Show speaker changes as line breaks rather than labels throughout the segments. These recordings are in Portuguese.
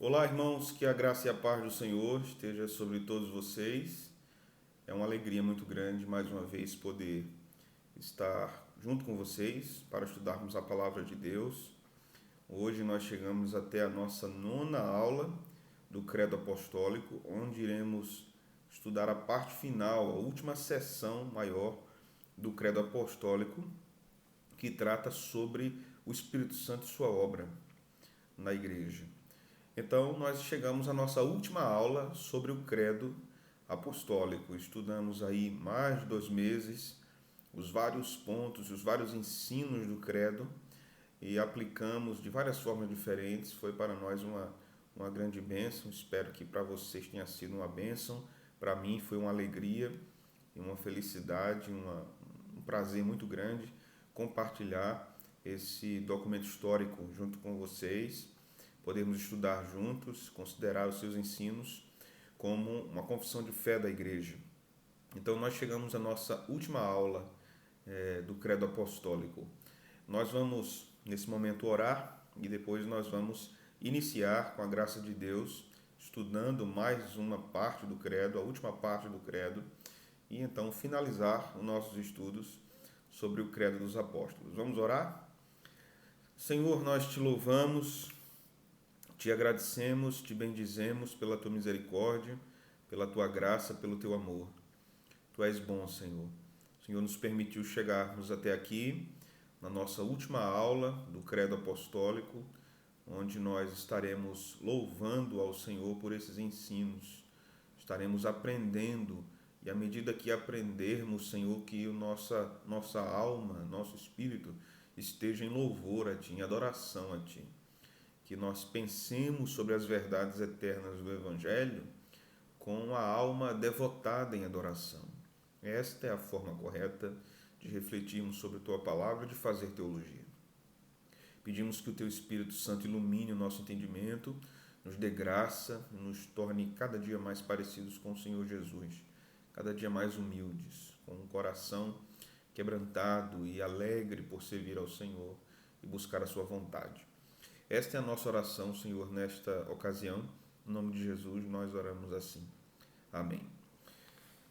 Olá, irmãos, que a graça e a paz do Senhor esteja sobre todos vocês. É uma alegria muito grande, mais uma vez, poder estar junto com vocês para estudarmos a palavra de Deus. Hoje nós chegamos até a nossa nona aula do Credo Apostólico, onde iremos estudar a parte final, a última sessão maior do Credo Apostólico, que trata sobre o Espírito Santo e sua obra na igreja. Então, nós chegamos à nossa última aula sobre o credo apostólico. Estudamos aí mais de 2 meses os vários pontos, os vários ensinos do credo e aplicamos de várias formas diferentes. Foi para nós uma grande bênção. Espero que para vocês tenha sido uma bênção. Para mim foi uma alegria e uma felicidade, um prazer muito grande compartilhar esse documento histórico junto com vocês. Podemos estudar juntos, considerar os seus ensinos como uma confissão de fé da igreja. Então, nós chegamos à nossa última aula do Credo Apostólico. Nós vamos, nesse momento, orar e depois nós vamos iniciar, com a graça de Deus, estudando mais uma parte do Credo, a última parte do Credo, e então finalizar os nossos estudos sobre o Credo dos Apóstolos. Vamos orar? Senhor, nós te louvamos, te agradecemos, te bendizemos pela tua misericórdia, pela tua graça, pelo teu amor. Tu és bom, Senhor. O Senhor nos permitiu chegarmos até aqui, na nossa última aula do Credo Apostólico, onde nós estaremos louvando ao Senhor por esses ensinos. Estaremos aprendendo, e à medida que aprendermos, Senhor, que nossa alma, nosso espírito esteja em louvor a Ti, em adoração a Ti. Que nós pensemos sobre as verdades eternas do Evangelho com a alma devotada em adoração. Esta é a forma correta de refletirmos sobre a Tua Palavra e de fazer teologia. Pedimos que o Teu Espírito Santo ilumine o nosso entendimento, nos dê graça, nos torne cada dia mais parecidos com o Senhor Jesus, cada dia mais humildes, com um coração quebrantado e alegre por servir ao Senhor e buscar a Sua vontade. Esta é a nossa oração, Senhor, nesta ocasião. Em nome de Jesus, nós oramos assim. Amém.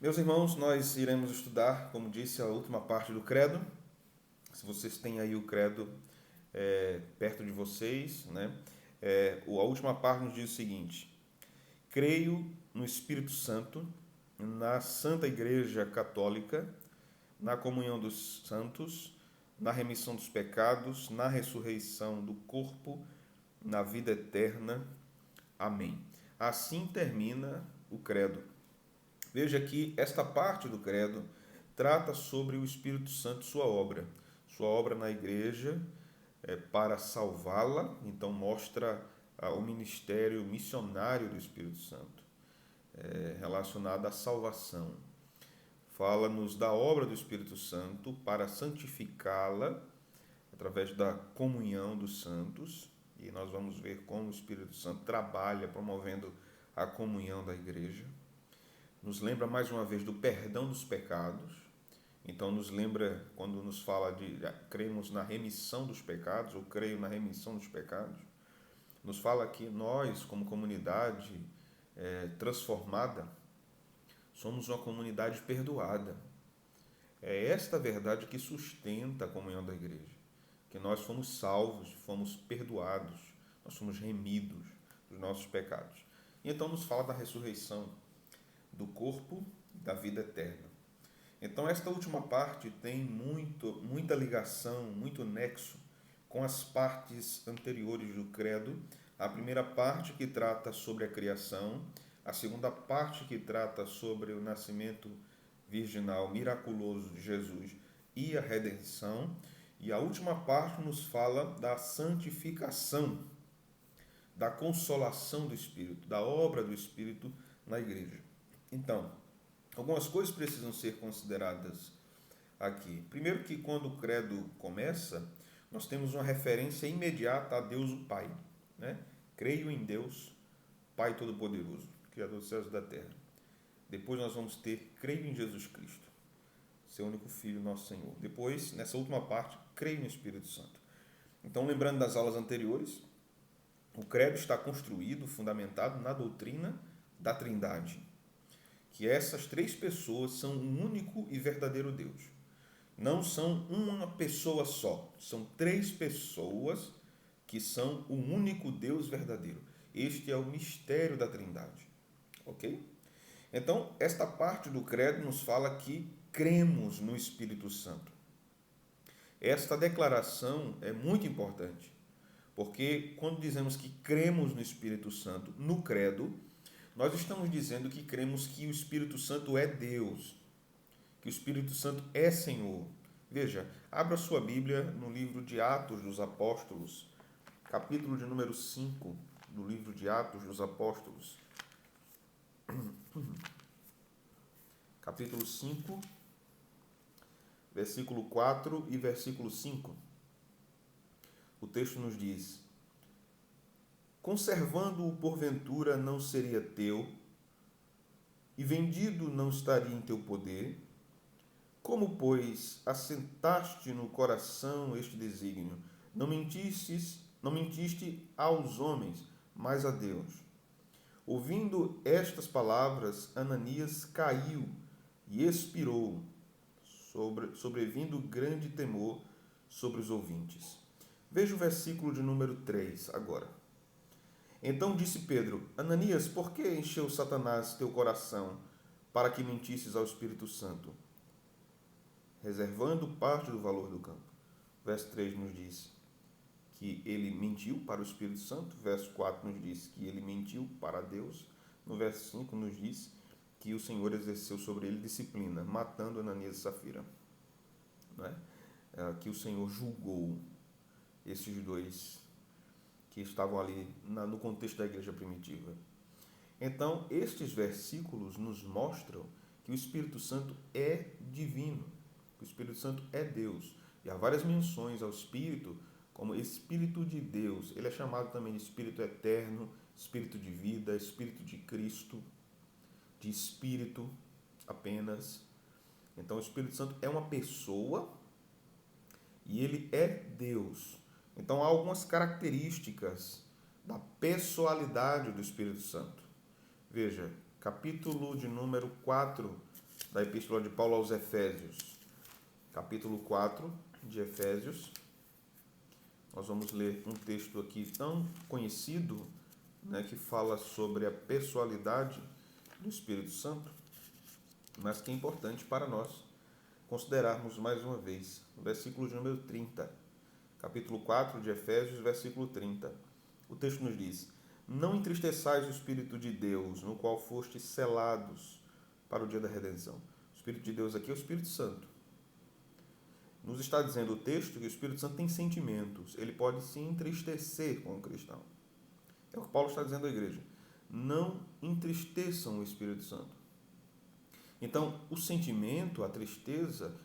Meus irmãos, nós iremos estudar, como disse, a última parte do credo. Se vocês têm aí o credo perto de vocês, né? A última parte nos diz o seguinte: creio no Espírito Santo, na Santa Igreja Católica, na comunhão dos santos, na remissão dos pecados, na ressurreição do corpo, na vida eterna. Amém. Assim termina o credo. Veja que esta parte do credo trata sobre o Espírito Santo e sua obra na igreja para salvá-la. Então mostra o ministério missionário do Espírito Santo relacionado à salvação. Fala-nos da obra do Espírito Santo para santificá-la através da comunhão dos santos, e nós vamos ver como o Espírito Santo trabalha promovendo a comunhão da igreja. Nos lembra mais uma vez do perdão dos pecados. Então nos lembra quando nos fala de cremos na remissão dos pecados, ou creio na remissão dos pecados. Nos fala que nós, como comunidade transformada, somos uma comunidade perdoada. É esta verdade que sustenta a comunhão da igreja. Que nós fomos salvos, fomos perdoados, nós fomos remidos dos nossos pecados. E então nos fala da ressurreição do corpo e da vida eterna. Então esta última parte tem muita ligação, muito nexo com as partes anteriores do credo. A primeira parte que trata sobre a criação, a segunda parte que trata sobre o nascimento virginal miraculoso de Jesus e a redenção, e a última parte nos fala da santificação, da consolação do Espírito, da obra do Espírito na igreja. Então, algumas coisas precisam ser consideradas aqui. Primeiro que quando o credo começa, nós temos uma referência imediata a Deus o Pai, né? Creio em Deus, Pai Todo-Poderoso, Criador dos céus e da terra. Depois nós vamos ter creio em Jesus Cristo, seu único Filho, nosso Senhor. Depois, nessa última parte, creio no Espírito Santo. Então, lembrando das aulas anteriores, O credo está construído, fundamentado na doutrina da Trindade, que essas três pessoas são um único e verdadeiro Deus. Não são uma pessoa só, são três pessoas que são o único Deus verdadeiro. Este é o mistério da Trindade, ok? Então, esta parte do credo nos fala que cremos no Espírito Santo. Esta declaração é muito importante, porque quando dizemos que cremos no Espírito Santo, no credo, nós estamos dizendo que cremos que o Espírito Santo é Deus, que o Espírito Santo é Senhor. Veja, abra sua Bíblia no livro de Atos dos Apóstolos, capítulo de número 5 do livro de Atos dos Apóstolos. Capítulo 5, versículo 4 e versículo 5. O texto nos diz: conservando-o porventura não seria teu, e vendido não estaria em teu poder? Como, pois, assentaste no coração este desígnio? Não mentiste aos homens, mas a Deus. Ouvindo estas palavras, Ananias caiu e expirou, sobrevindo grande temor sobre os ouvintes. Veja o versículo de número 3 agora. Então disse Pedro: Ananias, por que encheu Satanás teu coração para que mentisses ao Espírito Santo, reservando parte do valor do campo? Verso 3 nos diz que ele mentiu para o Espírito Santo. Verso 4 nos diz que ele mentiu para Deus. No verso 5 nos diz que o Senhor exerceu sobre ele disciplina, matando Ananias e Safira. Não é? Que o Senhor julgou esses dois que estavam ali no contexto da igreja primitiva. Então, estes versículos nos mostram que o Espírito Santo é divino, que o Espírito Santo é Deus. E há várias menções ao Espírito como Espírito de Deus. Ele é chamado também de Espírito eterno, Espírito de vida, Espírito de Cristo, de Espírito apenas. Então, o Espírito Santo é uma pessoa e ele é Deus. Então, há algumas características da pessoalidade do Espírito Santo. Veja, capítulo de número 4 da Epístola de Paulo aos Efésios. Capítulo 4 de Efésios. Nós vamos ler um texto aqui tão conhecido, né, que fala sobre a pessoalidade do Espírito Santo, mas que é importante para nós considerarmos mais uma vez. O versículo de número 30. Capítulo 4 de Efésios, versículo 30. O texto nos diz: não entristeçais o Espírito de Deus, no qual fostes selados para o dia da redenção. O Espírito de Deus aqui é o Espírito Santo. Nos está dizendo o texto que o Espírito Santo tem sentimentos. Ele pode se entristecer com o cristão. É o que Paulo está dizendo à igreja. Não entristeçam o Espírito Santo. Então, o sentimento, a tristeza,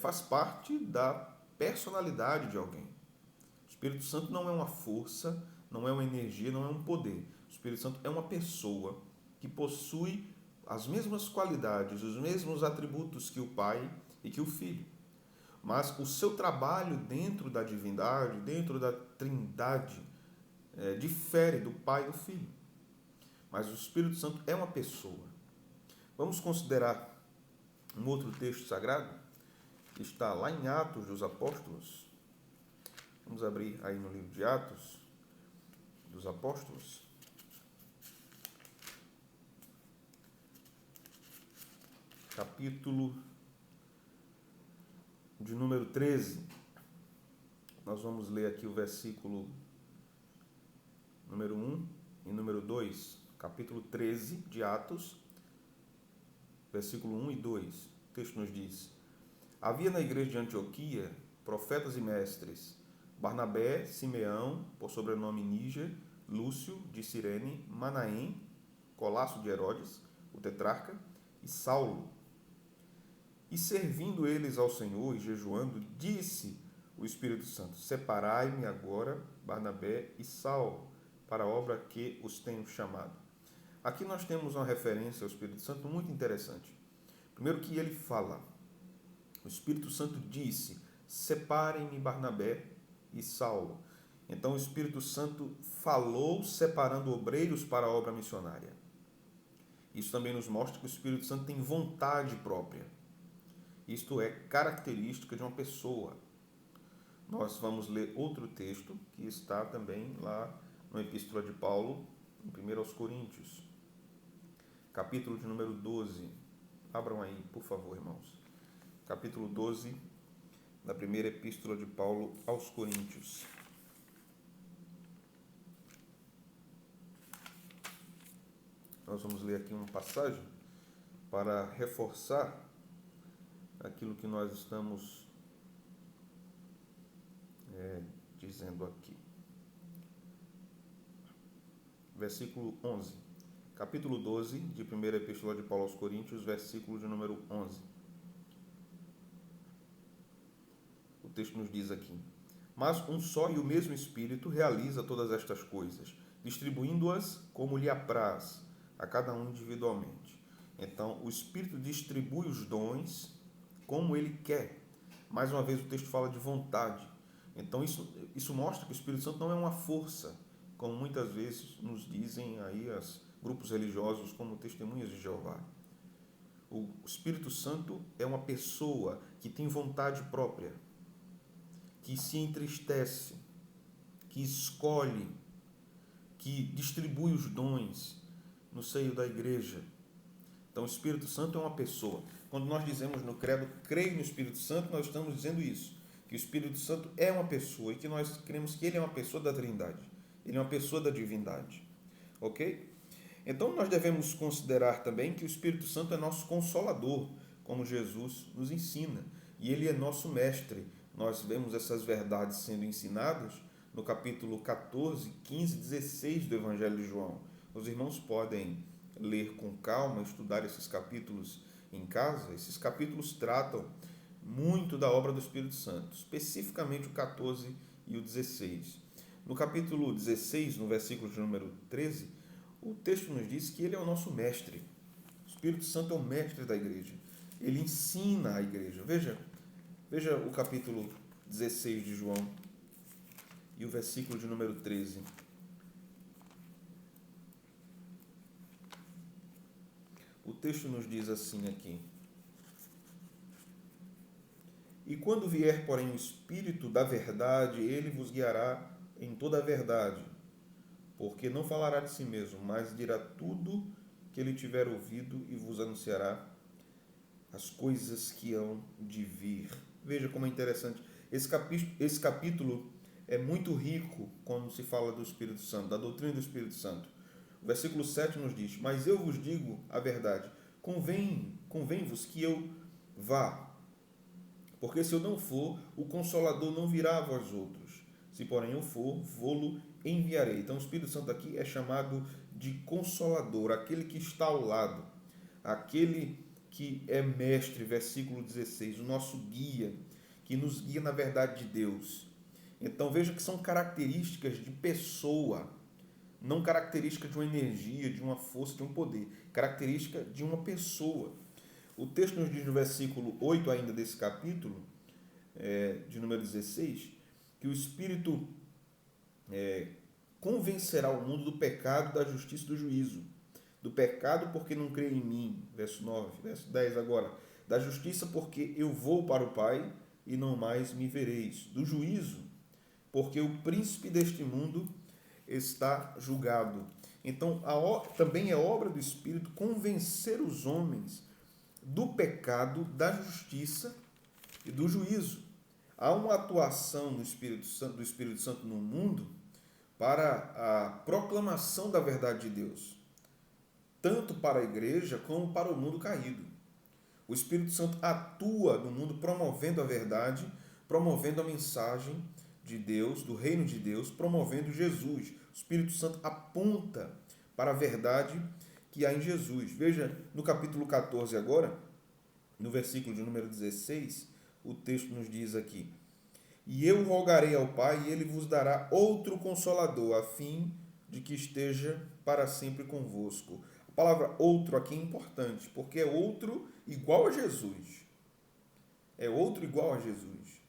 faz parte da personalidade de alguém. O Espírito Santo não é uma força, não é uma energia, não é um poder. O Espírito Santo é uma pessoa que possui as mesmas qualidades, os mesmos atributos que o Pai e que o Filho. Mas o seu trabalho dentro da divindade, dentro da Trindade, difere do Pai e do Filho. Mas o Espírito Santo é uma pessoa. Vamos considerar um outro texto sagrado que está lá em Atos dos Apóstolos. Vamos abrir aí no livro de Atos dos Apóstolos. Capítulo de número 13. Nós vamos ler aqui o versículo número 1 e número 2. Capítulo 13 de Atos, versículo 1 e 2. O texto nos diz: havia na igreja de Antioquia profetas e mestres, Barnabé, Simeão, por sobrenome Níger, Lúcio, de Cirene, Manaém, Colasso de Herodes, o tetrarca, e Saulo. E servindo eles ao Senhor e jejuando, disse o Espírito Santo: separai-me agora Barnabé e Saulo para a obra que os tenho chamado. Aqui nós temos uma referência ao Espírito Santo muito interessante. Primeiro que ele fala, o Espírito Santo disse: separem-me Barnabé e Saulo. Então o Espírito Santo falou separando obreiros para a obra missionária. Isso também nos mostra que o Espírito Santo tem vontade própria. Isto é característica de uma pessoa. Nós vamos ler outro texto que está também lá na Epístola de Paulo, em 1 aos Coríntios, capítulo de número 12. Abram aí, por favor, irmãos. Capítulo 12 da primeira Epístola de Paulo aos Coríntios. Nós vamos ler aqui uma passagem para reforçar aquilo que nós estamos dizendo aqui. Versículo 11. Capítulo 12 de 1ª Epístola de Paulo aos Coríntios, versículo de número 11. O texto nos diz aqui: mas um só e o mesmo Espírito realiza todas estas coisas, distribuindo-as como lhe apraz, a cada um individualmente. Então, o Espírito distribui os dons como ele quer. Mais uma vez, o texto fala de vontade. Então, isso mostra que o Espírito Santo não é uma força, como muitas vezes nos dizem aí os grupos religiosos como testemunhas de Jeová. O Espírito Santo é uma pessoa que tem vontade própria, que se entristece, que escolhe, que distribui os dons no seio da igreja. Então, o Espírito Santo é uma pessoa. Quando nós dizemos no credo, creio no Espírito Santo, nós estamos dizendo isso, que o Espírito Santo é uma pessoa e que nós cremos que ele é uma pessoa da Trindade, ele é uma pessoa da divindade. Ok? Então, nós devemos considerar também que o Espírito Santo é nosso consolador, como Jesus nos ensina, e ele é nosso mestre. Nós vemos essas verdades sendo ensinadas no capítulo 14, 15, 16 do Evangelho de João. Os irmãos podem ler com calma, estudar esses capítulos em casa. Esses capítulos tratam muito da obra do Espírito Santo, especificamente o 14 e o 16. No capítulo 16, no versículo de número 13, o texto nos diz que ele é o nosso mestre. O Espírito Santo é o mestre da igreja. Ele ensina a igreja. Veja o capítulo 16 de João e o versículo de número 13. O texto nos diz assim aqui: e quando vier, porém, o Espírito da verdade, ele vos guiará em toda a verdade, porque não falará de si mesmo, mas dirá tudo que ele tiver ouvido e vos anunciará as coisas que hão de vir. Veja como é interessante. Esse capítulo é muito rico quando se fala do Espírito Santo, da doutrina do Espírito Santo. O versículo 7 nos diz: mas eu vos digo a verdade, convém-vos que eu vá, porque se eu não for, o Consolador não virá a vós outros. Se porém eu for, vô-lo enviarei. Então o Espírito Santo aqui é chamado de Consolador, aquele que está ao lado, aquele que é mestre, versículo 16, o nosso guia, que nos guia na verdade de Deus. Então veja que são características de pessoa, não característica de uma energia, de uma força, de um poder, característica de uma pessoa. O texto nos diz no versículo 8 ainda desse capítulo, de número 16, que o Espírito convencerá o mundo do pecado, da justiça e do juízo. Do pecado porque não crê em mim, verso 9, verso 10 agora. Da justiça porque eu vou para o Pai e não mais me vereis. Do juízo porque o príncipe deste mundo está julgado. Então, também é obra do Espírito convencer os homens do pecado, da justiça e do juízo. Há uma atuação do Espírito Santo no mundo para a proclamação da verdade de Deus, tanto para a igreja como para o mundo caído. O Espírito Santo atua no mundo promovendo a verdade, promovendo a mensagem de Deus, do reino de Deus, promovendo Jesus. O Espírito Santo aponta para a verdade que há em Jesus. Veja, no capítulo 14 agora, no versículo de número 16, o texto nos diz aqui: e eu rogarei ao Pai, e ele vos dará outro Consolador, a fim de que esteja para sempre convosco. A palavra outro aqui é importante, porque é outro igual a Jesus. É outro igual a Jesus.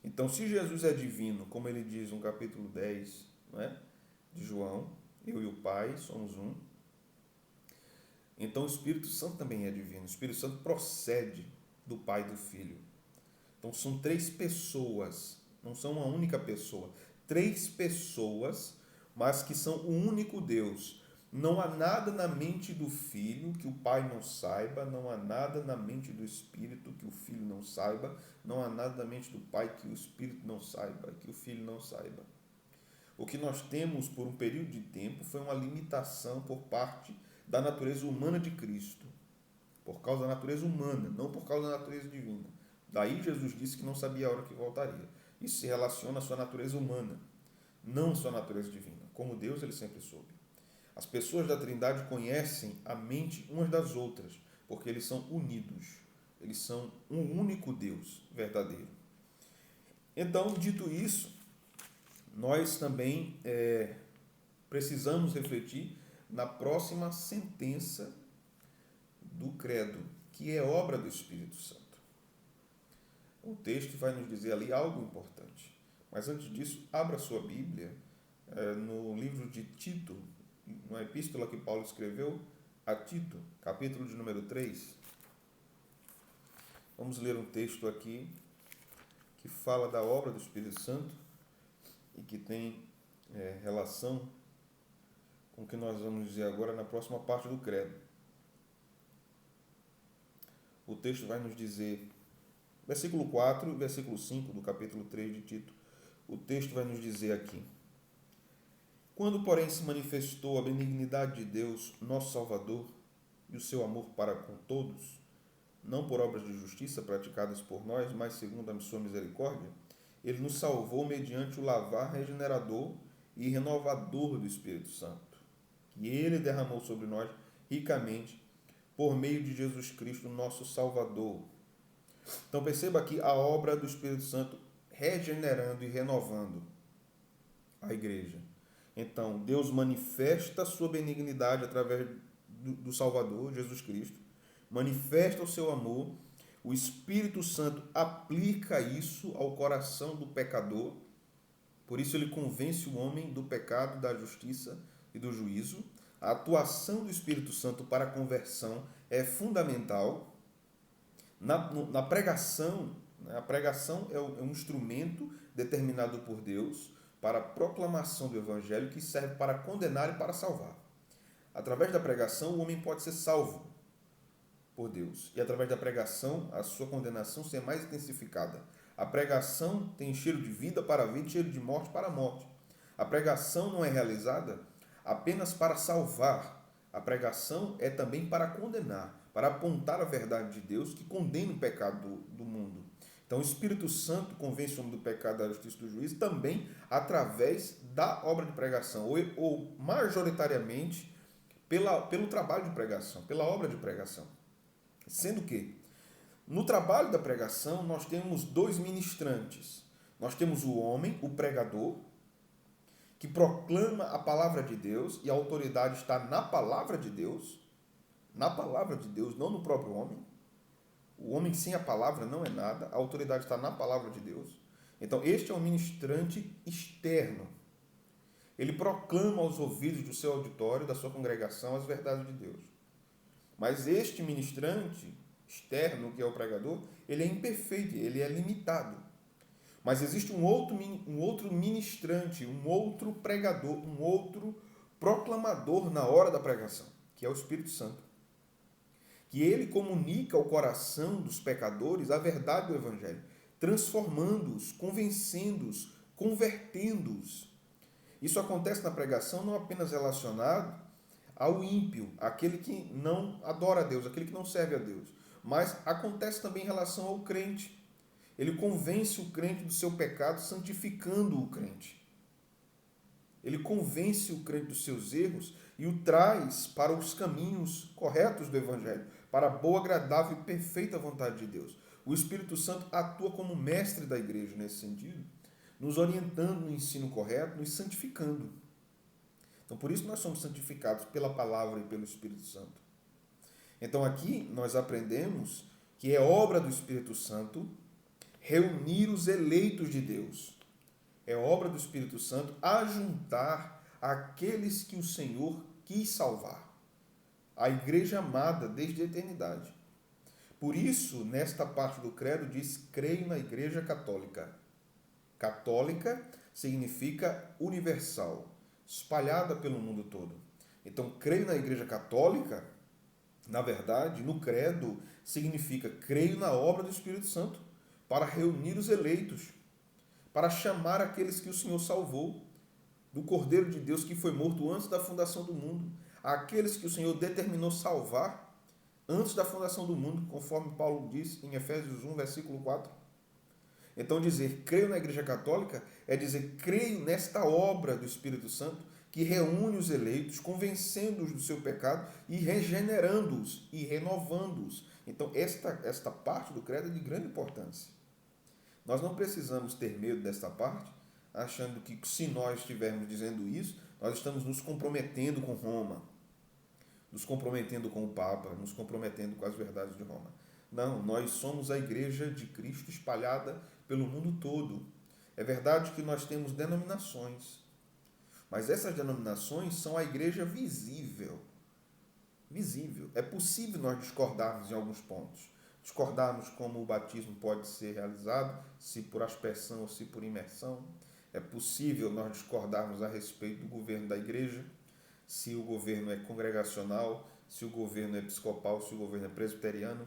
Então, se Jesus é divino, como ele diz no capítulo 10, não é, de João, eu e o Pai somos um, então o Espírito Santo também é divino. O Espírito Santo procede do Pai e do Filho. Então são três pessoas, não são uma única pessoa. Três pessoas, mas que são o único Deus. Não há nada na mente do Filho que o Pai não saiba, não há nada na mente do Espírito que o Filho não saiba, não há nada na mente do Pai que o Espírito não saiba, que o Filho não saiba. O que nós temos por um período de tempo foi uma limitação por parte da natureza humana de Cristo, por causa da natureza humana, não por causa da natureza divina. Daí Jesus disse que não sabia a hora que voltaria. Isso se relaciona à sua natureza humana, não à sua natureza divina. Como Deus, ele sempre soube. As pessoas da Trindade conhecem a mente umas das outras, porque eles são unidos. Eles são um único Deus verdadeiro. Então, dito isso, nós também precisamos refletir na próxima sentença do credo, que é obra do Espírito Santo. O texto vai nos dizer ali algo importante. Mas antes disso, abra sua Bíblia no livro de Tito, na epístola que Paulo escreveu a Tito, capítulo de número 3. Vamos ler um texto aqui que fala da obra do Espírito Santo e que tem relação com o que nós vamos dizer agora na próxima parte do credo. O texto vai nos dizer, versículo 4 e versículo 5 do capítulo 3 de Tito, o texto vai nos dizer aqui: quando, porém, se manifestou a benignidade de Deus, nosso Salvador, e o seu amor para com todos, não por obras de justiça praticadas por nós, mas segundo a sua misericórdia, ele nos salvou mediante o lavar regenerador e renovador do Espírito Santo, que ele derramou sobre nós ricamente por meio de Jesus Cristo, nosso Salvador. Então perceba aqui a obra do Espírito Santo regenerando e renovando a igreja. Então, Deus manifesta a sua benignidade através do Salvador, Jesus Cristo, manifesta o seu amor, o Espírito Santo aplica isso ao coração do pecador, por isso ele convence o homem do pecado, da justiça e do juízo. A atuação do Espírito Santo para a conversão é fundamental. Na pregação, né, a pregação é um instrumento determinado por Deus para a proclamação do Evangelho que serve para condenar e para salvar. Através da pregação, o homem pode ser salvo por Deus. E através da pregação, a sua condenação ser mais intensificada. A pregação tem cheiro de vida para a vida, cheiro de morte para a morte. A pregação não é realizada apenas para salvar. A pregação é também para condenar, para apontar a verdade de Deus que condena o pecado do mundo. Então o Espírito Santo convence o homem do pecado, da justiça e do juízo também através da obra de pregação, ou majoritariamente pelo trabalho de pregação, pela obra de pregação. Sendo que, no trabalho da pregação, nós temos dois ministrantes. Nós temos o homem, o pregador, que proclama a palavra de Deus, e a autoridade está na palavra de Deus, não no próprio homem. O homem sem a palavra não é nada, a autoridade está na palavra de Deus. Então, este é um ministrante externo. Ele proclama aos ouvidos do seu auditório, da sua congregação, as verdades de Deus. Mas este ministrante externo, que é o pregador, ele é imperfeito, ele é limitado. Mas existe um outro ministrante, um outro pregador, um outro proclamador na hora da pregação, que é o Espírito Santo. Que ele comunica ao coração dos pecadores a verdade do Evangelho, transformando-os, convencendo-os, convertendo-os. Isso acontece na pregação não apenas relacionado ao ímpio, aquele que não adora a Deus, aquele que não serve a Deus, mas acontece também em relação ao crente. Ele convence o crente do seu pecado, santificando o crente. Ele convence o crente dos seus erros e o traz para os caminhos corretos do Evangelho, para a boa, agradável e perfeita vontade de Deus. O Espírito Santo atua como mestre da igreja nesse sentido, nos orientando no ensino correto, nos santificando. Então, por isso nós somos santificados pela palavra e pelo Espírito Santo. Então, aqui nós aprendemos que é obra do Espírito Santo reunir os eleitos de Deus. É obra do Espírito Santo ajuntar aqueles que o Senhor quis salvar. A igreja amada desde a eternidade. Por isso, nesta parte do credo diz: creio na igreja católica. Católica significa universal, espalhada pelo mundo todo. Então, creio na igreja católica, na verdade, no credo, significa creio na obra do Espírito Santo para reunir os eleitos, para chamar aqueles que o Senhor salvou, do Cordeiro de Deus que foi morto antes da fundação do mundo, aqueles que o Senhor determinou salvar antes da fundação do mundo, conforme Paulo diz em Efésios 1, versículo 4. Então, dizer creio na Igreja Católica é dizer creio nesta obra do Espírito Santo que reúne os eleitos, convencendo-os do seu pecado e regenerando-os e renovando-os. Então, esta parte do credo é de grande importância. Nós não precisamos ter medo desta parte, achando que se nós estivermos dizendo isso, nós estamos nos comprometendo com Roma, nos comprometendo com o Papa, nos comprometendo com as verdades de Roma. Não, nós somos a Igreja de Cristo espalhada pelo mundo todo. É verdade que nós temos denominações, mas essas denominações são a igreja visível. Visível. É possível nós discordarmos em alguns pontos. Discordarmos como o batismo pode ser realizado, se por aspersão ou se por imersão. É possível nós discordarmos a respeito do governo da igreja, se o governo é congregacional, se o governo é episcopal, se o governo é presbiteriano.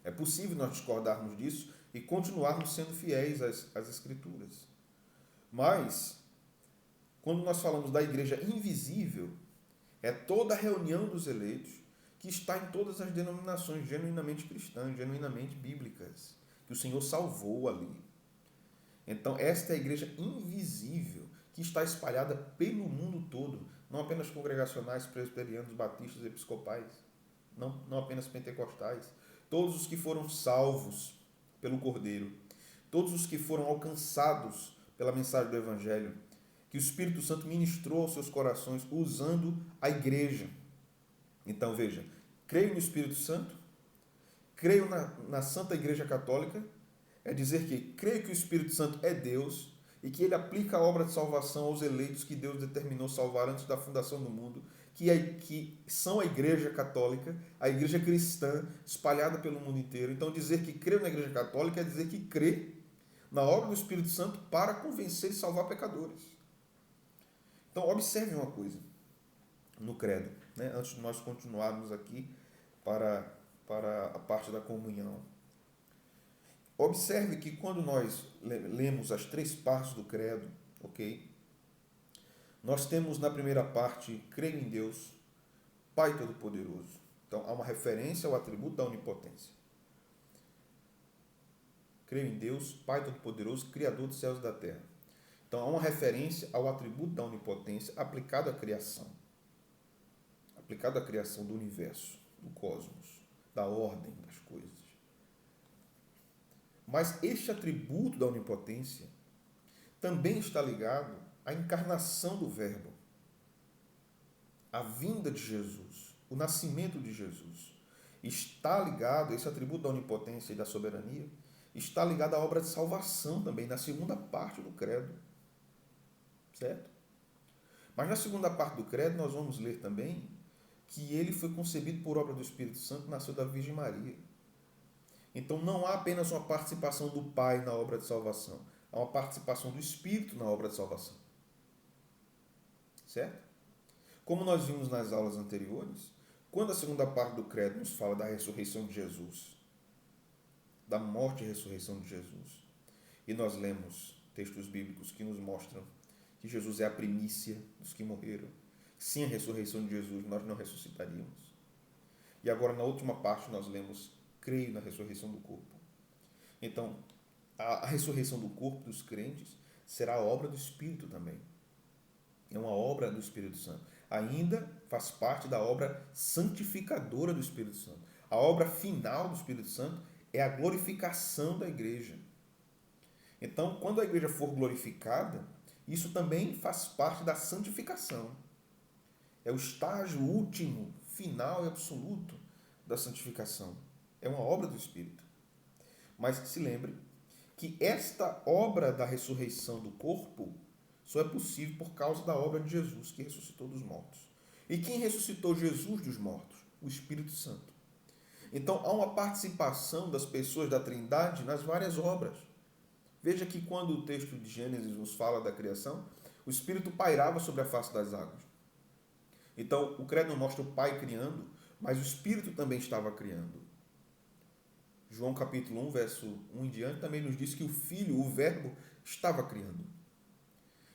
É possível nós discordarmos disso e continuarmos sendo fiéis às Escrituras. Mas, quando nós falamos da igreja invisível, é toda a reunião dos eleitos que está em todas as denominações genuinamente cristãs, genuinamente bíblicas, que o Senhor salvou ali. Então, esta é a igreja invisível que está espalhada pelo mundo todo, não apenas congregacionais, presbiterianos, batistas, episcopais, não apenas pentecostais, todos os que foram salvos pelo Cordeiro, todos os que foram alcançados pela mensagem do Evangelho, que o Espírito Santo ministrou aos seus corações usando a igreja. Então, veja, creio no Espírito Santo, creio na Santa Igreja Católica, é dizer que creio que o Espírito Santo é Deus e que ele aplica a obra de salvação aos eleitos que Deus determinou salvar antes da fundação do mundo, que são a Igreja Católica, a Igreja Cristã, espalhada pelo mundo inteiro. Então, dizer que creio na Igreja Católica é dizer que crê na obra do Espírito Santo para convencer e salvar pecadores. Então, observe uma coisa no credo, né? Antes de nós continuarmos aqui para a parte da comunhão. Observe que quando nós lemos as 3 partes do credo, ok? Nós temos na primeira parte, creio em Deus, Pai Todo-Poderoso. Então, há uma referência ao atributo da onipotência. Creio em Deus, Pai Todo-Poderoso, Criador dos céus e da terra. Então, há uma referência ao atributo da onipotência aplicado à criação. Aplicado à criação do universo, do cosmos, da ordem das coisas. Mas este atributo da onipotência também está ligado à encarnação do Verbo, à vinda de Jesus, o nascimento de Jesus. Está ligado, esse atributo da onipotência e da soberania, está ligado à obra de salvação também, na segunda parte do credo. Certo? Mas na segunda parte do credo nós vamos ler também que ele foi concebido por obra do Espírito Santo, nasceu da Virgem Maria. Então não há apenas uma participação do Pai na obra de salvação, há uma participação do Espírito na obra de salvação. Certo? Como nós vimos nas aulas anteriores, quando a segunda parte do credo nos fala da ressurreição de Jesus, da morte e ressurreição de Jesus, e nós lemos textos bíblicos que nos mostram que Jesus é a primícia dos que morreram, sem a ressurreição de Jesus nós não ressuscitaríamos. E agora na última parte nós lemos creio na ressurreição do corpo. Então, a ressurreição do corpo dos crentes será a obra do Espírito também. É uma obra do Espírito Santo. Ainda faz parte da obra santificadora do Espírito Santo. A obra final do Espírito Santo é a glorificação da igreja. Então, quando a igreja for glorificada, isso também faz parte da santificação. É o estágio último, final e absoluto da santificação. É uma obra do Espírito. Mas se lembre que esta obra da ressurreição do corpo só é possível por causa da obra de Jesus, que ressuscitou dos mortos. E quem ressuscitou Jesus dos mortos? O Espírito Santo. Então, há uma participação das pessoas da Trindade nas várias obras. Veja que quando o texto de Gênesis nos fala da criação, o Espírito pairava sobre a face das águas. Então, o credo mostra o Pai criando, mas o Espírito também estava criando. João capítulo 1, verso 1 em diante, também nos diz que o Filho, o Verbo, estava criando.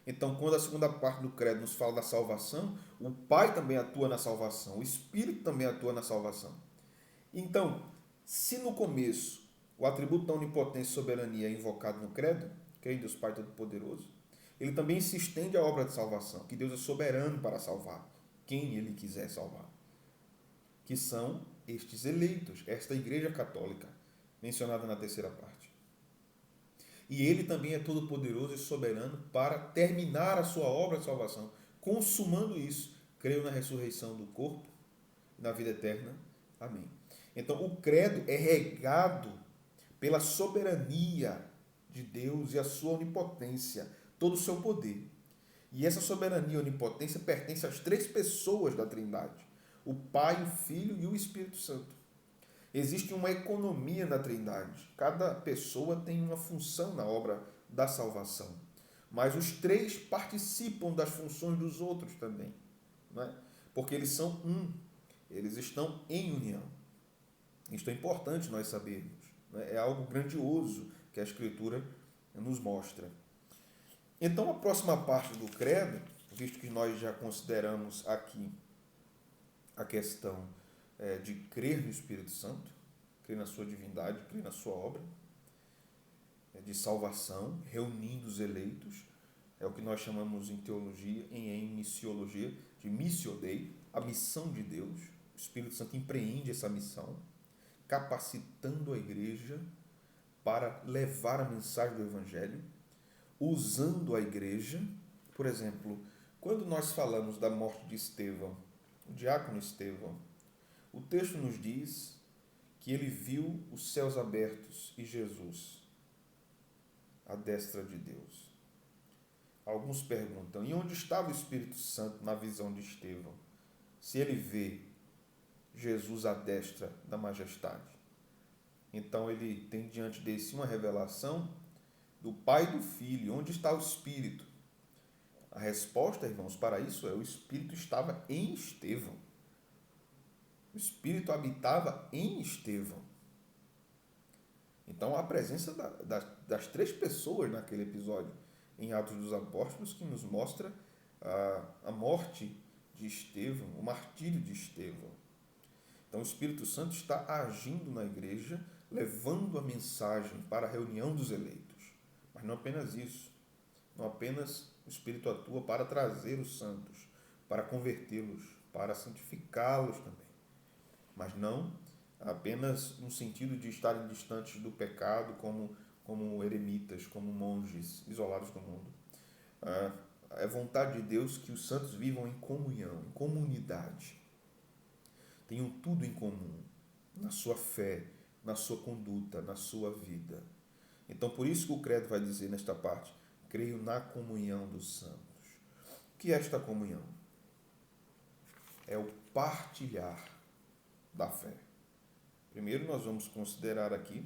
Então, quando a segunda parte do credo nos fala da salvação, o Pai também atua na salvação, o Espírito também atua na salvação. Então, se no começo o atributo da onipotência e soberania é invocado no credo, creio em Deus Pai Todo-Poderoso, ele também se estende à obra de salvação, que Deus é soberano para salvar quem ele quiser salvar, que são estes eleitos, esta Igreja Católica, mencionada na terceira parte. E ele também é todo-poderoso e soberano para terminar a sua obra de salvação. Consumando isso, creio na ressurreição do corpo e na vida eterna. Amém. Então, o credo é regado pela soberania de Deus e a sua onipotência, todo o seu poder. E essa soberania e onipotência pertence às três pessoas da Trindade: o Pai, o Filho e o Espírito Santo. Existe uma economia na Trindade. Cada pessoa tem uma função na obra da salvação. Mas os três participam das funções dos outros também. Não é? Porque eles são um. Eles estão em união. Isto é importante nós sabermos. Não é? É algo grandioso que a Escritura nos mostra. Então, a próxima parte do credo, visto que nós já consideramos aqui a questão de crer no Espírito Santo, crer na sua divindade, crer na sua obra de salvação, reunindo os eleitos, é o que nós chamamos em teologia, em missiologia, de missio Dei, a missão de Deus. O Espírito Santo empreende essa missão, capacitando a igreja para levar a mensagem do Evangelho, usando a igreja. Por exemplo, quando nós falamos da morte de Estevão, o diácono Estevão, o texto nos diz que ele viu os céus abertos e Jesus à destra de Deus. Alguns perguntam, e onde estava o Espírito Santo na visão de Estevão, se ele vê Jesus à destra da majestade? Então ele tem diante de si uma revelação do Pai e do Filho. Onde está o Espírito? A resposta, irmãos, para isso é: o Espírito estava em Estevão. O Espírito habitava em Estevão. Então, a presença das três pessoas naquele episódio em Atos dos Apóstolos, que nos mostra a morte de Estevão, o martírio de Estevão. Então, o Espírito Santo está agindo na igreja, levando a mensagem para a reunião dos eleitos. Mas não apenas isso. Não apenas o Espírito atua para trazer os santos, para convertê-los, para santificá-los também. Mas não apenas no sentido de estarem distantes do pecado como eremitas, como monges isolados do mundo. É vontade de Deus que os santos vivam em comunhão, em comunidade. Tenham tudo em comum, na sua fé, na sua conduta, na sua vida. Então, por isso que o credo vai dizer nesta parte: creio na comunhão dos santos. O que é esta comunhão? É o partilhar da fé. Primeiro, nós vamos considerar aqui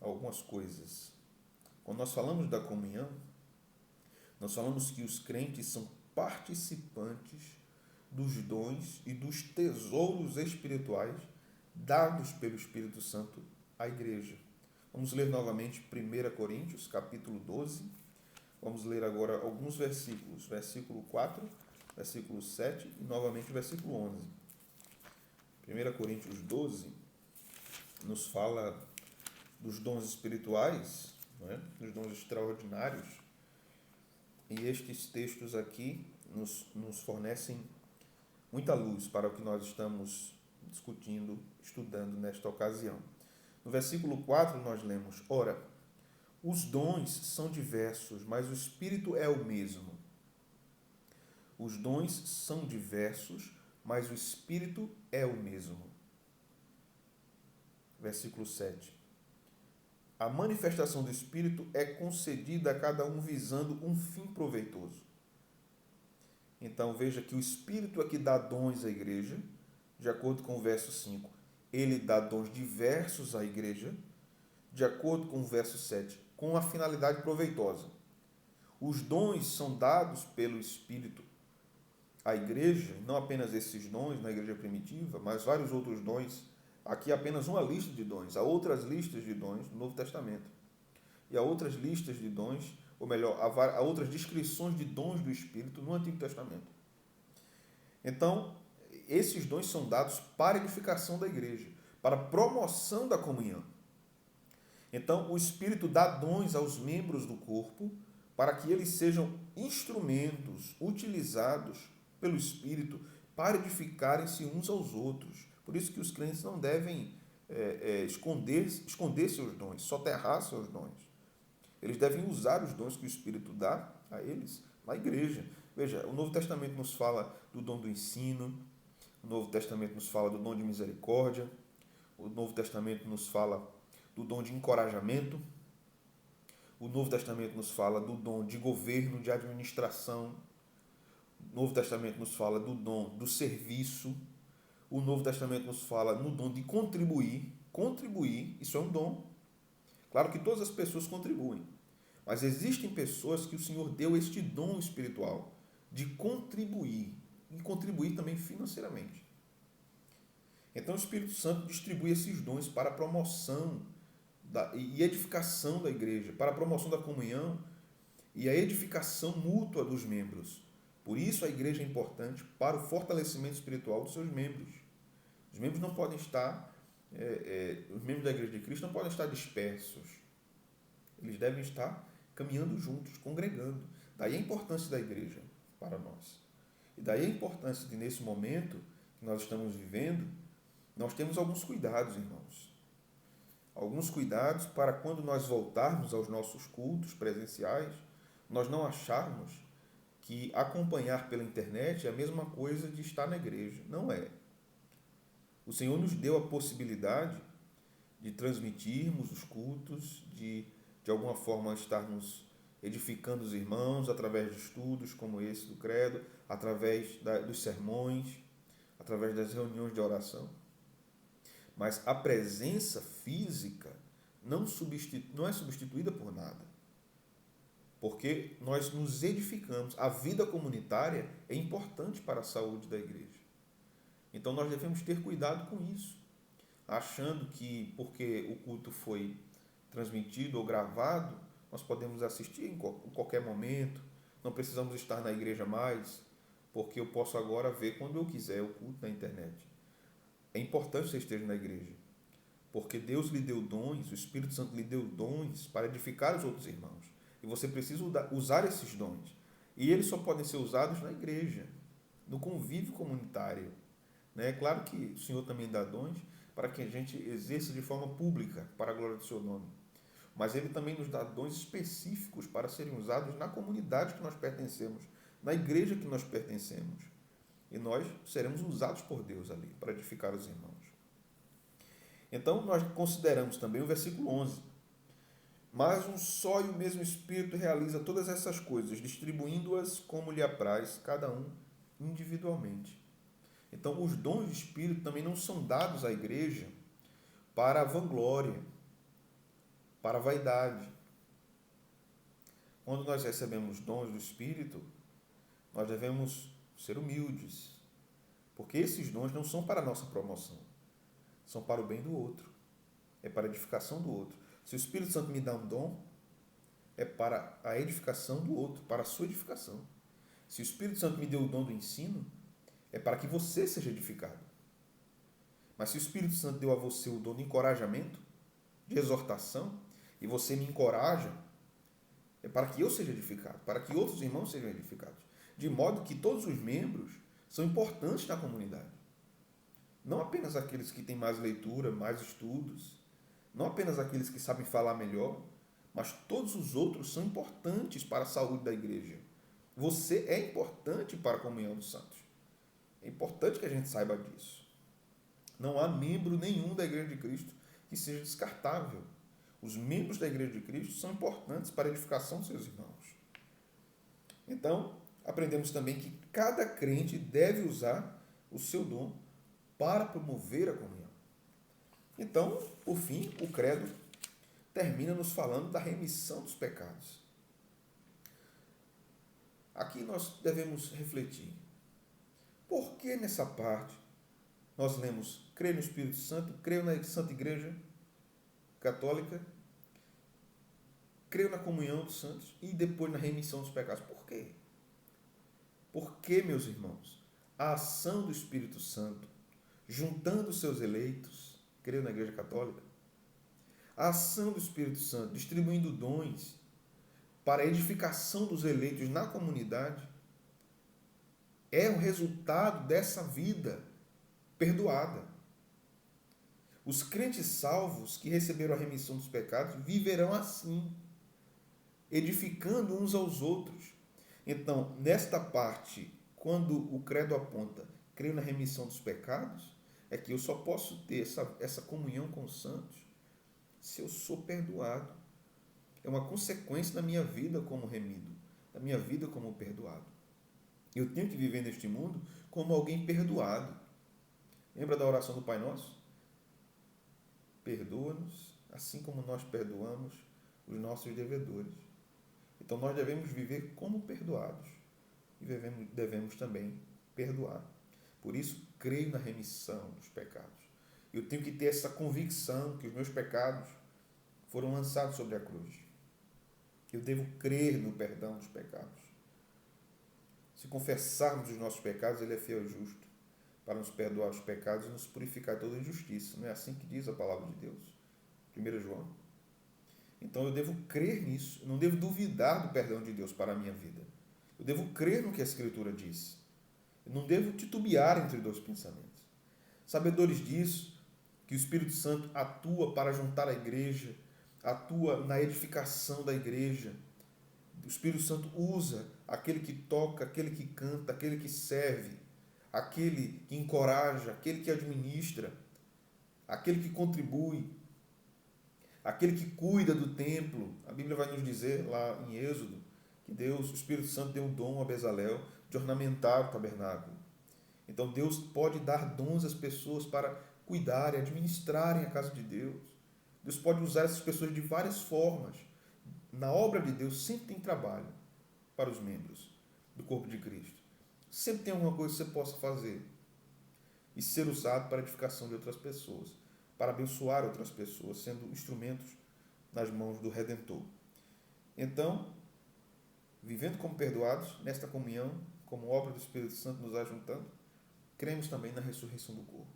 algumas coisas. Quando nós falamos da comunhão, nós falamos que os crentes são participantes dos dons e dos tesouros espirituais dados pelo Espírito Santo à igreja. Vamos ler novamente 1 Coríntios, capítulo 12. Vamos ler agora alguns versículos. Versículo 4, versículo 7 e novamente o versículo 11. 1 Coríntios 12 nos fala dos dons espirituais, não é? Dos dons extraordinários. E estes textos aqui nos fornecem muita luz para o que nós estamos discutindo, estudando nesta ocasião. No versículo 4 nós lemos: ora, os dons são diversos, mas o Espírito é o mesmo. Os dons são diversos, mas o Espírito é o mesmo. Versículo 7. A manifestação do Espírito é concedida a cada um visando um fim proveitoso. Então veja que o Espírito é que dá dons à igreja, de acordo com o verso 5. Ele dá dons diversos à igreja, de acordo com o verso 7, com a finalidade proveitosa. Os dons são dados pelo Espírito à igreja, não apenas esses dons na igreja primitiva, mas vários outros dons. Aqui apenas uma lista de dons. Há outras listas de dons no Novo Testamento. E há outras listas de dons, ou melhor, há outras descrições de dons do Espírito no Antigo Testamento. Então, esses dons são dados para a edificação da igreja, para a promoção da comunhão. Então, o Espírito dá dons aos membros do corpo para que eles sejam instrumentos utilizados pelo Espírito para edificarem-se uns aos outros. Por isso que os crentes não devem esconder seus dons, soterrar seus dons. Eles devem usar os dons que o Espírito dá a eles na igreja. Veja, o Novo Testamento nos fala do dom do ensino, o Novo Testamento nos fala do dom de misericórdia, o Novo Testamento nos fala do dom de encorajamento, o Novo Testamento nos fala do dom de governo, de administração, o Novo Testamento nos fala do dom do serviço, o Novo Testamento nos fala no dom de contribuir. Contribuir, isso é um dom. Claro que todas as pessoas contribuem, mas existem pessoas que o Senhor deu este dom espiritual de contribuir, e contribuir também financeiramente. Então o Espírito Santo distribui esses dons para a promoção e edificação da igreja, para a promoção da comunhão e a edificação mútua dos membros. Por isso a igreja é importante para o fortalecimento espiritual dos seus membros. Os membros não podem estar, os membros da igreja de Cristo não podem estar dispersos. Eles devem estar caminhando juntos, congregando. Daí a importância da igreja para nós. E daí a importância de, nesse momento que nós estamos vivendo, nós temos alguns cuidados, irmãos. Alguns cuidados para quando nós voltarmos aos nossos cultos presenciais, nós não acharmos que acompanhar pela internet é a mesma coisa de estar na igreja. Não é. O Senhor nos deu a possibilidade de transmitirmos os cultos, de alguma forma estarmos edificando os irmãos através de estudos como esse do Credo, através dos sermões, através das reuniões de oração. Mas a presença física não é substituída por nada. Porque nós nos edificamos. A vida comunitária é importante para a saúde da igreja. Então nós devemos ter cuidado com isso. Achando que porque o culto foi transmitido ou gravado, nós podemos assistir em qualquer momento. Não precisamos estar na igreja mais, porque eu posso agora ver quando eu quiser o culto na internet. É importante você esteja na igreja, porque Deus lhe deu dons, o Espírito Santo lhe deu dons para edificar os outros irmãos. E você precisa usar esses dons. E eles só podem ser usados na igreja, no convívio comunitário. É claro que o Senhor também dá dons para que a gente exerça de forma pública, para a glória do seu nome. Mas Ele também nos dá dons específicos para serem usados na comunidade que nós pertencemos, na igreja que nós pertencemos. E nós seremos usados por Deus ali, para edificar os irmãos. Então, nós consideramos também o versículo 11. Mas um só e o mesmo Espírito realiza todas essas coisas, distribuindo-as como lhe apraz, cada um individualmente. Então, os dons do Espírito também não são dados à igreja para a vanglória, para a vaidade. Quando nós recebemos dons do Espírito, nós devemos ser humildes, porque esses dons não são para a nossa promoção, são para o bem do outro, é para a edificação do outro. Se o Espírito Santo me dá um dom, é para a edificação do outro, para a sua edificação. Se o Espírito Santo me deu o dom do ensino, é para que você seja edificado. Mas se o Espírito Santo deu a você o dom de encorajamento, de exortação, e você me encoraja, é para que eu seja edificado, para que outros irmãos sejam edificados. De modo que todos os membros são importantes na comunidade. Não apenas aqueles que têm mais leitura, mais estudos, não apenas aqueles que sabem falar melhor, mas todos os outros são importantes para a saúde da igreja. Você é importante para a comunhão dos santos. É importante que a gente saiba disso. Não há membro nenhum da igreja de Cristo que seja descartável. Os membros da Igreja de Cristo são importantes para a edificação dos seus irmãos. Então, aprendemos também que cada crente deve usar o seu dom para promover a comunhão. Então, por fim, o credo termina nos falando da remissão dos pecados. Aqui nós devemos refletir. Por que nessa parte nós lemos creio no Espírito Santo, creio na Santa Igreja Católica, creio na comunhão dos santos e depois na remissão dos pecados? Por quê? Porque, meus irmãos, a ação do Espírito Santo, juntando os seus eleitos, creio na Igreja Católica, a ação do Espírito Santo, distribuindo dons para a edificação dos eleitos na comunidade, é o resultado dessa vida perdoada. Os crentes salvos que receberam a remissão dos pecados viverão assim, edificando uns aos outros. Então, nesta parte, quando o credo aponta, creio na remissão dos pecados, é que eu só posso ter essa comunhão com os santos se eu sou perdoado. É uma consequência da minha vida como remido, da minha vida como perdoado. Eu tenho que viver neste mundo como alguém perdoado. Lembra da oração do Pai Nosso? Perdoa-nos, assim como nós perdoamos os nossos devedores. Então, nós devemos viver como perdoados e devemos também perdoar. Por isso, creio na remissão dos pecados. Eu tenho que ter essa convicção que os meus pecados foram lançados sobre a cruz. Eu devo crer no perdão dos pecados. Se confessarmos os nossos pecados, Ele é fiel e justo para nos perdoar os pecados e nos purificar de toda injustiça. Não é assim que diz a palavra de Deus? 1 João. Então eu devo crer nisso, eu não devo duvidar do perdão de Deus para a minha vida. Eu devo crer no que a Escritura diz. Eu não devo titubear entre dois pensamentos. Sabedores disso, que o Espírito Santo atua para juntar a igreja, atua na edificação da igreja. O Espírito Santo usa aquele que toca, aquele que canta, aquele que serve, aquele que encoraja, aquele que administra, aquele que contribui, aquele que cuida do templo. A Bíblia vai nos dizer lá em Êxodo que Deus, o Espírito Santo, deu um dom a Bezalel de ornamentar o tabernáculo. Então Deus pode dar dons às pessoas para cuidarem, administrarem a casa de Deus. Deus pode usar essas pessoas de várias formas. Na obra de Deus sempre tem trabalho para os membros do corpo de Cristo. Sempre tem alguma coisa que você possa fazer e ser usado para a edificação de outras pessoas, para abençoar outras pessoas, sendo instrumentos nas mãos do Redentor. Então, vivendo como perdoados, nesta comunhão, como obra do Espírito Santo nos ajuntando, cremos também na ressurreição do corpo.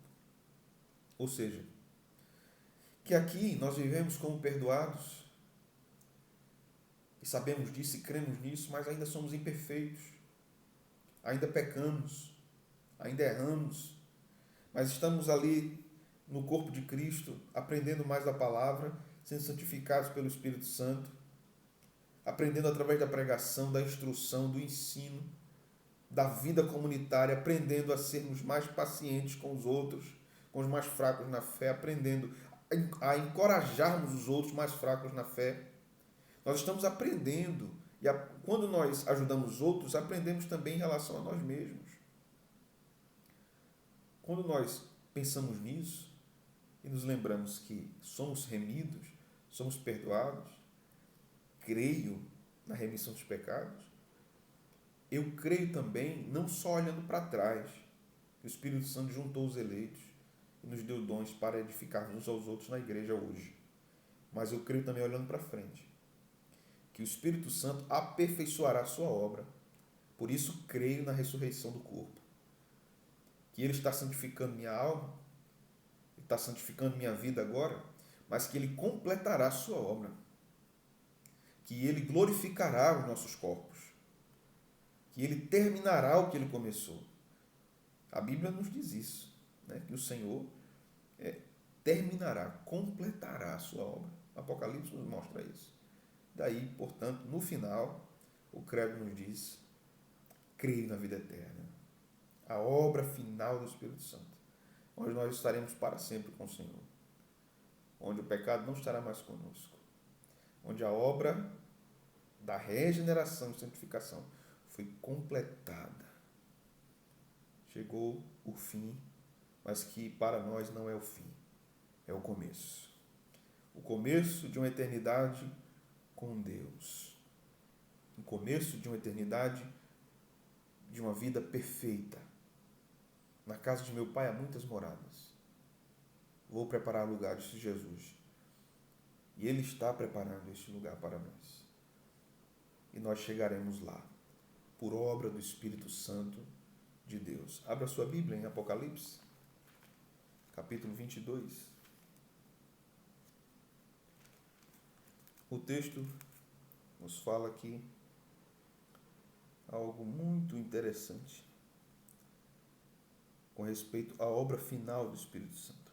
Ou seja, que aqui nós vivemos como perdoados e sabemos disso e cremos nisso, mas ainda somos imperfeitos, ainda pecamos, ainda erramos, mas estamos ali no corpo de Cristo, aprendendo mais da palavra, sendo santificados pelo Espírito Santo, aprendendo através da pregação, da instrução, do ensino, da vida comunitária, aprendendo a sermos mais pacientes com os outros, com os mais fracos na fé, aprendendo a encorajarmos os outros mais fracos na fé. Nós estamos aprendendo, e quando nós ajudamos os outros, aprendemos também em relação a nós mesmos. Quando nós pensamos nisso e nos lembramos que somos remidos, somos perdoados, creio na remissão dos pecados, eu creio também, não só olhando para trás, que o Espírito Santo juntou os eleitos e nos deu dons para edificar uns aos outros na igreja hoje. Mas eu creio também olhando para frente, que o Espírito Santo aperfeiçoará a sua obra. Por isso creio na ressurreição do corpo. Que Ele está santificando minha alma, está santificando minha vida agora, mas que Ele completará a sua obra. Que Ele glorificará os nossos corpos. Que Ele terminará o que Ele começou. A Bíblia nos diz isso, né? Que o Senhor terminará, completará a sua obra. Apocalipse nos mostra isso. Daí, portanto, no final, o credo nos diz, creio na vida eterna. A obra final do Espírito Santo, onde nós estaremos para sempre com o Senhor. Onde o pecado não estará mais conosco. onde a obra da regeneração e santificação foi completada. Chegou o fim, mas que para nós não é o fim, é o começo. O começo de uma eternidade com Deus. O começo de uma eternidade de uma vida perfeita. Na casa de meu Pai há muitas moradas. Vou preparar lugar, disse Jesus. E Ele está preparando este lugar para nós. E nós chegaremos lá, por obra do Espírito Santo de Deus. Abra sua Bíblia em Apocalipse, capítulo 22. O texto nos fala aqui algo muito interessante com respeito à obra final do Espírito Santo.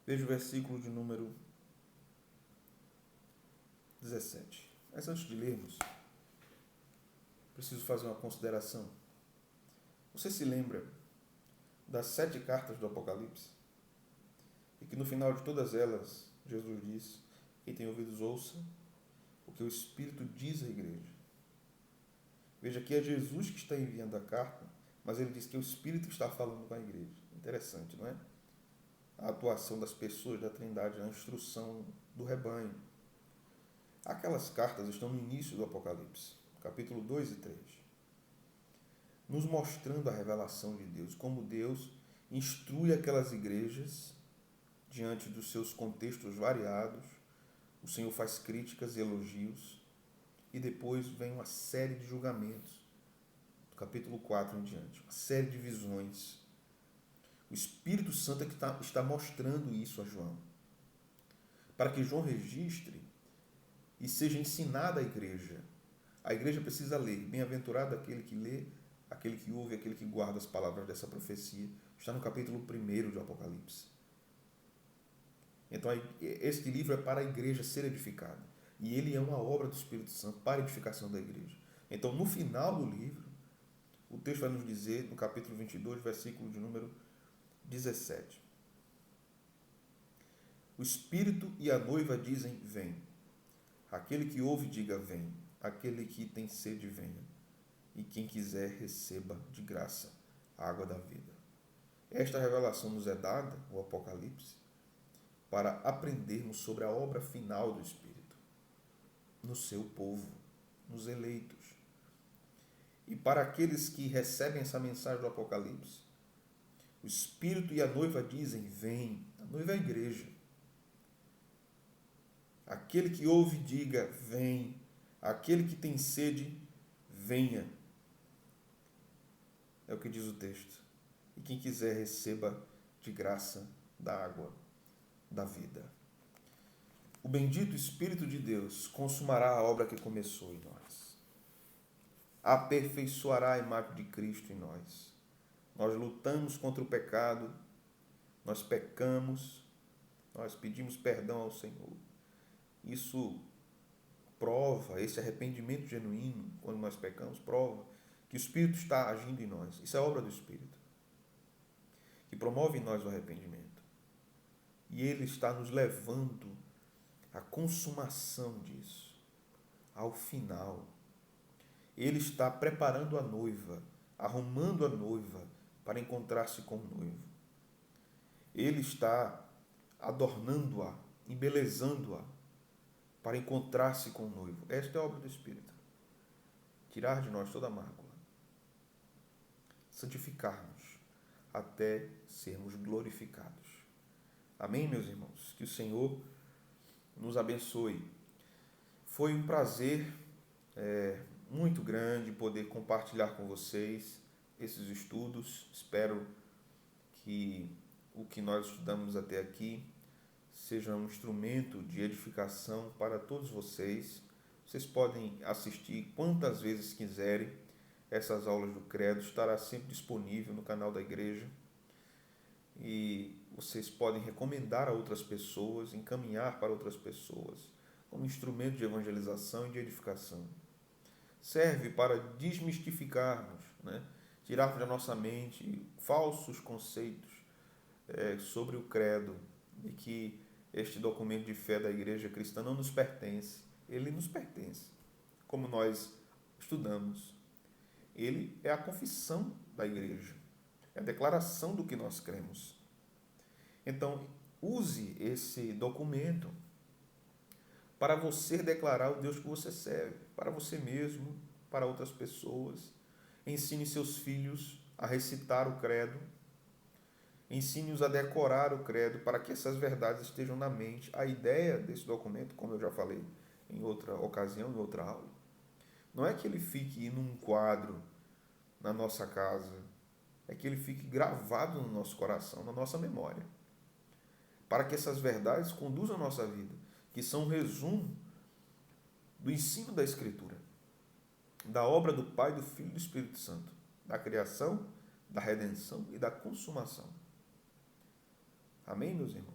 Veja o versículo de número 17. Mas antes de lermos, preciso fazer uma consideração. Você se lembra das 7 cartas do Apocalipse? E que no final de todas elas, Jesus diz: quem tem ouvidos ouça o que o Espírito diz à igreja. Veja que é Jesus que está enviando a carta, mas ele diz que o Espírito está falando com a igreja. Interessante, não é? A atuação das pessoas da Trindade na instrução do rebanho. Aquelas cartas estão no início do Apocalipse, capítulo 2 e 3, nos mostrando a revelação de Deus, como Deus instrui aquelas igrejas diante dos seus contextos variados. O Senhor faz críticas e elogios, e depois vem uma série de julgamentos, do capítulo 4 em diante, uma série de visões. O Espírito Santo é que está mostrando isso a João, para que João registre e seja ensinada à igreja. A igreja precisa ler. Bem-aventurado aquele que lê, aquele que ouve, aquele que guarda as palavras dessa profecia. Está no capítulo 1 do Apocalipse. Então, este livro é para a igreja ser edificada. E ele é uma obra do Espírito Santo para a edificação da igreja. Então, no final do livro, o texto vai nos dizer, no capítulo 22, versículo de número 17. O Espírito e a noiva dizem: vem. Aquele que ouve, diga: vem. Aquele que tem sede, venha. E quem quiser, receba de graça a água da vida. Esta revelação nos é dada, o Apocalipse, para aprendermos sobre a obra final do Espírito, no seu povo, nos eleitos. E para aqueles que recebem essa mensagem do Apocalipse, o Espírito e a noiva dizem: vem. A noiva é a igreja. Aquele que ouve, diga: vem. Aquele que tem sede, venha. É o que diz o texto. E quem quiser, receba de graça da água da vida. O bendito Espírito de Deus consumará a obra que começou em nós. Aperfeiçoará a imagem de Cristo em nós. Nós lutamos contra o pecado, nós pecamos, nós pedimos perdão ao Senhor. Isso prova, esse arrependimento genuíno, quando nós pecamos, prova que o Espírito está agindo em nós. Isso é obra do Espírito, que promove em nós o arrependimento. E Ele está nos levando à consumação disso, ao final. Ele está preparando a noiva, arrumando a noiva para encontrar-se com o noivo. Ele está adornando-a, embelezando-a para encontrar-se com o noivo. Esta é a obra do Espírito. Tirar de nós toda a mácula. Santificar-nos até sermos glorificados. Amém, meus irmãos? Que o Senhor nos abençoe. Foi um prazer muito grande poder compartilhar com vocês esses estudos. Espero que o que nós estudamos até aqui seja um instrumento de edificação para todos vocês. Vocês podem assistir quantas vezes quiserem. Essas aulas do Credo estará sempre disponível no canal da igreja. E vocês podem recomendar a outras pessoas, encaminhar para outras pessoas, como instrumento de evangelização e de edificação. Serve para desmistificarmos, tirarmos da nossa mente falsos conceitos sobre o credo, e que este documento de fé da igreja cristã não nos pertence, ele nos pertence, como nós estudamos. Ele é a confissão da igreja, é a declaração do que nós cremos. Então, use esse documento para você declarar o Deus que você serve, para você mesmo, para outras pessoas. Ensine seus filhos a recitar o credo. Ensine-os a decorar o credo para que essas verdades estejam na mente. A ideia desse documento, como eu já falei em outra ocasião, em outra aula, não é que ele fique num quadro na nossa casa, é que ele fique gravado no nosso coração, na nossa memória, para que essas verdades conduzam a nossa vida, que são um resumo do ensino da Escritura, da obra do Pai, do Filho e do Espírito Santo, da criação, da redenção e da consumação. Amém, meus irmãos?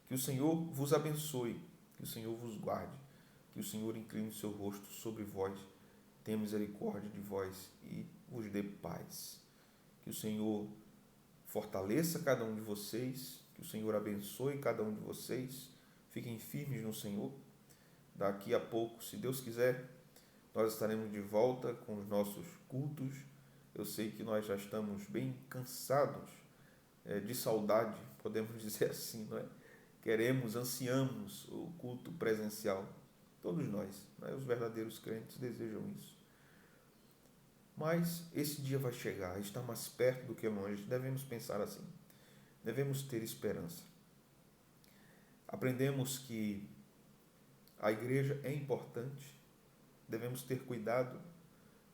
Que o Senhor vos abençoe, que o Senhor vos guarde, que o Senhor incline o seu rosto sobre vós, tenha misericórdia de vós e vos dê paz. Que o Senhor fortaleça cada um de vocês, que o Senhor abençoe cada um de vocês, fiquem firmes no Senhor. Daqui a pouco, se Deus quiser, nós estaremos de volta com os nossos cultos. Eu sei que nós já estamos bem cansados de saudade, podemos dizer assim, não é? Queremos, ansiamos o culto presencial. Todos nós, né? Os verdadeiros crentes desejam isso. Mas esse dia vai chegar, está mais perto do que longe. Devemos pensar assim. Devemos ter esperança. Aprendemos que a igreja é importante. Devemos ter cuidado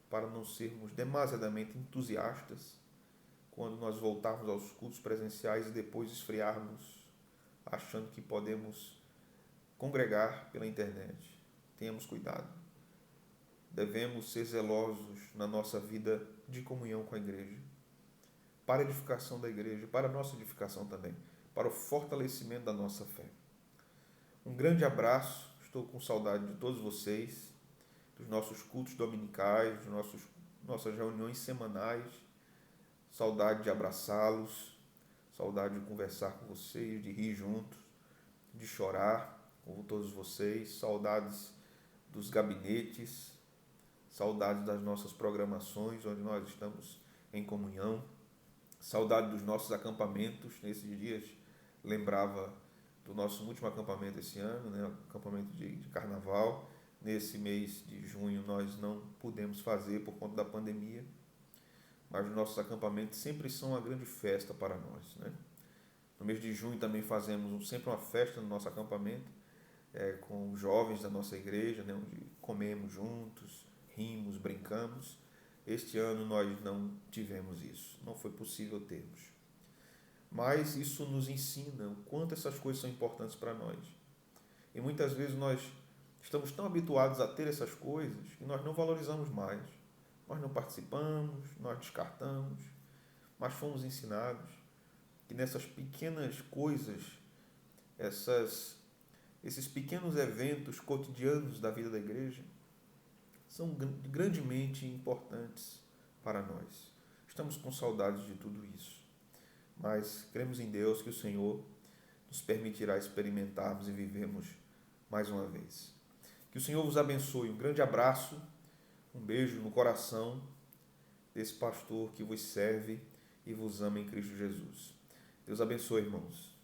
para não sermos demasiadamente entusiastas quando nós voltarmos aos cultos presenciais e depois esfriarmos, achando que podemos congregar pela internet. Tenhamos cuidado. Devemos ser zelosos na nossa vida de comunhão com a igreja, para a edificação da igreja, para a nossa edificação também, para o fortalecimento da nossa fé. Um grande abraço, estou com saudade de todos vocês, dos nossos cultos dominicais, nossas reuniões semanais, saudade de abraçá-los, saudade de conversar com vocês, de rir juntos, de chorar com todos vocês, saudades dos gabinetes, saudades das nossas programações, onde nós estamos em comunhão, saudade dos nossos acampamentos. Nesses dias, lembrava do nosso último acampamento esse ano, né? Acampamento de carnaval. Nesse mês de junho nós não pudemos fazer por conta da pandemia, mas os nossos acampamentos sempre são uma grande festa para nós, né? No mês de junho também fazemos sempre uma festa no nosso acampamento, com os jovens da nossa igreja, né? Onde comemos juntos, rimos, brincamos. Este ano nós não tivemos isso, não foi possível termos. Mas isso nos ensina o quanto essas coisas são importantes para nós. E muitas vezes nós estamos tão habituados a ter essas coisas que nós não valorizamos mais. Nós não participamos, nós descartamos, mas fomos ensinados que nessas pequenas coisas, esses pequenos eventos cotidianos da vida da igreja, são grandemente importantes para nós. Estamos com saudades de tudo isso, mas cremos em Deus que o Senhor nos permitirá experimentarmos e vivermos mais uma vez. Que o Senhor vos abençoe. Um grande abraço, um beijo no coração desse pastor que vos serve e vos ama em Cristo Jesus. Deus abençoe, irmãos.